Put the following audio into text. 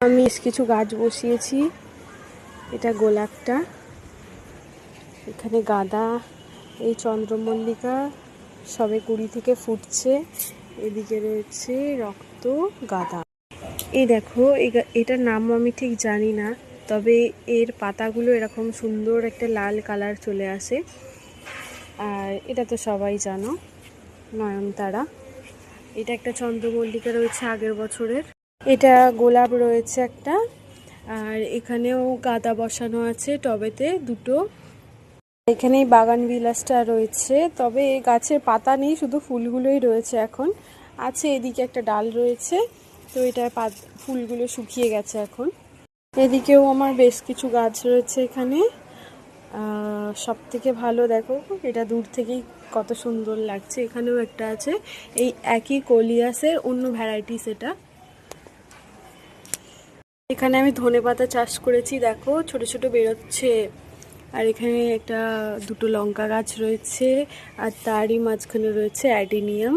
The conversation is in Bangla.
আমি কিছু গাছ বসিয়েছি। এটা গোলাপটা, এখানে গাঁদা, এই চন্দ্রমল্লিকা সবে কুড়ি থেকে ফুটছে, এদিকে রয়েছে রক্ত গাঁদা। এই দেখো, এটার নাম আমি ঠিক জানি না, তবে এর পাতাগুলো এরকম সুন্দর একটা লাল কালার চলে আসে। আর এটা তো সবাই জানো, নয়নতারা। এটা একটা চন্দ্রমল্লিকা রয়েছে আগের বছরের। এটা গোলাপ রয়েছে একটা, আর এখানেও গাঁদা বসানো আছে টবেতে দুটো। এখানেই বাগান বিলাসটা রয়েছে, তবে গাছের পাতা নেই, শুধু ফুলগুলোই রয়েছে এখন। আছে এদিকে একটা ডাল রয়েছে, তো এটার ফুলগুলো শুকিয়ে গেছে এখন। এদিকেও আমার বেশ কিছু গাছ রয়েছে এখানে। সব থেকে ভালো দেখো, এটা দূর থেকেই কত সুন্দর লাগছে। এখানেও একটা আছে, এই একই কোলিয়াসের অন্য ভ্যারাইটিস এটা। এখানে আমি ধনেপাতা চাষ করেছি, দেখো ছোট ছোট বেরোচ্ছে। আর এখানে একটা দুটো লঙ্কা গাছ রয়েছে, আর তারই মাঝখানে রয়েছে অ্যাডিনিয়াম।